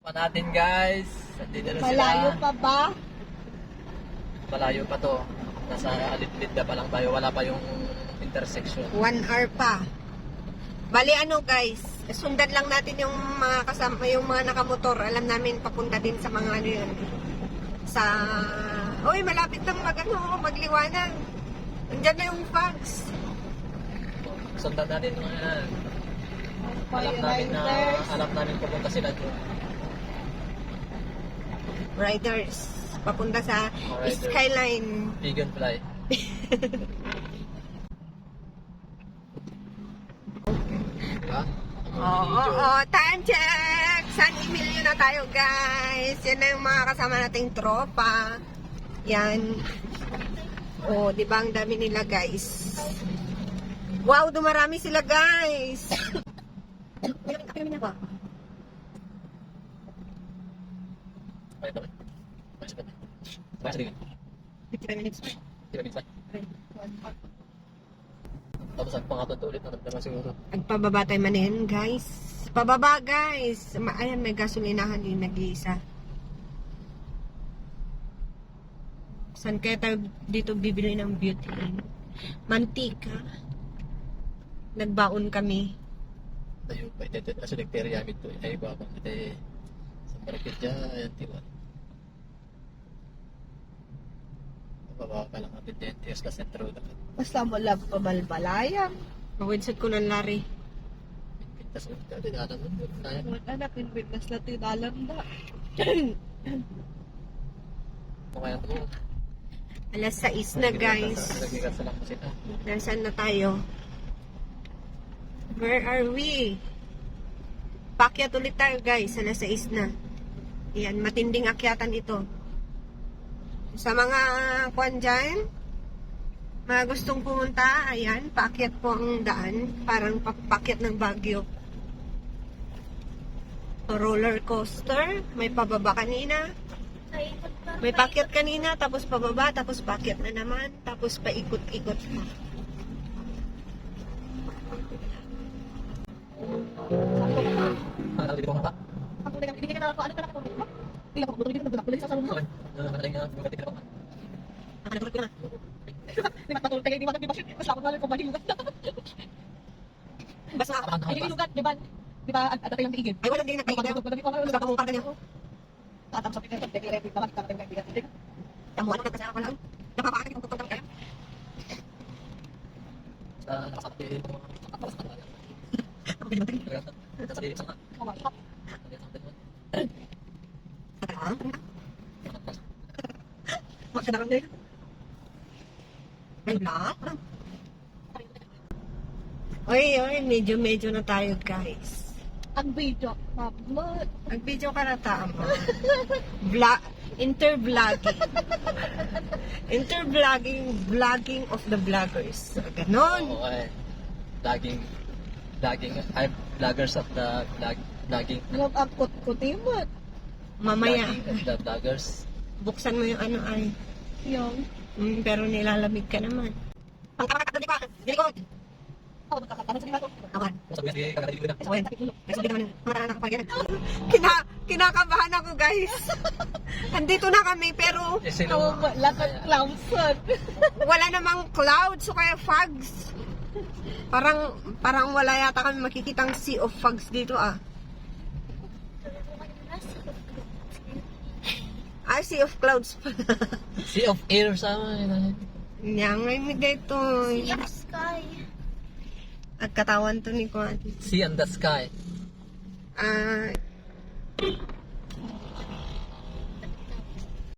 Pa natin guys. Nandito na sila. Malayo pa ba? Malayo pa to. Nasa Alitlit na pa lang tayo. Wala pa yung intersection. 1 hour pa. Bali ano guys, sundan lang natin yung mga kasama, yung mga nakamotor. Alam namin papunta din sa mga ano yun. Sa... Uy, malapit na magliwanag. Nandiyan na yung fogs. Sundan natin mga yan. Alam namin pupunta sila doon. Riders. Papunta sa Riders. Skyline. Vegan fly. Diba? Oo, time check! San Emilio na tayo guys. Yan na yung mga kasama nating tropa. Yan. Oh, di ba ang dami nila guys? Wow, dumarami sila guys. Kami na ba? Ay, ito. Ay, sige. 55 minutes. 5 minutes lang. Tapos ang pangatod ulit na naman siguro. Nagpababa tayo manihin guys. Pababa guys. Ayan, may gasolinahan din nag-iisa. Saan kaya tayo dito bibili ng beauty? Mantika. Nagbaon kami. Tayo pa ito. Kasi nagperiamid to. Ay, babang ito sa market dyan. Ayan, tiwan. Bababa ka lang natin dyan. Tiyos ka sentro. Basta mo love pabalbalayan. Mawinsot ko ng lari. Pintas ulit. Dati alam mo. Kaya. Anak, pinwitness na tinalam na. Kaya ito. Alas 6 na guys. Nagigasa lang po sila. Nasaan na tayo? Where are we? Pakyat ulit tayo guys. Alas 6 na. Yan, matinding akyatan ito. Sa mga kwan dyan, mga gustong pumunta, ayan, paakyat po ang daan. Parang pakyat ng Baguio. Roller coaster. May pababa kanina. May paakyat kanina, tapos pababa, tapos paakyat na naman, tapos paikot-ikot pa. Ano dito pa? Ako na hindi ka ano ka Ilang ko dito nagdulak sa salon. Nakalating na bugati ka naman. Ano ko na? Di ba patulog tayo di ba mas lapot wala ko ba hilugat. Basta ay hilugat di ba? Di ba at tayo lang tiigid. Ay wala din nagtiigid. Basta ko mong niya. Tatam sa pinto declare di ba tatam ng tiigid. Tamuan ka kasi ako lang. Napapakit ko tutong kayo. Sa nakasakti mo. Ako din matay. Sa sa sa. Wag ka na rin. May vlog? Oy, medyo na tayo guys. Ang video, mabot. Nag-video ka na tama. Vlogging of the vloggers. Ganon. Oo, ay. Vlogging. I'm vloggers of the vlogging. Love ang kutimot. Mamaya, Vlogging of the vloggers. buksan mo yung ano ay. Yung, Pero nilalamig ka naman. Pangkapakakat na di ko. ako magkakatanan sa nila ko. Awan. Sabi nga kagaliw na. Awan. Nagsabi naman mga nakapagyan. Kinakabahan ako guys. Andito na kami pero Eh sino? Ako lakad clownson. wala namang clouds o kaya fogs. Parang wala yata kami makikitang sea of fogs dito ah. Sea of clouds pa. Sea of air sama. Nyangay dito. Sky. At katawan to ni Kwan. Sea and the sky.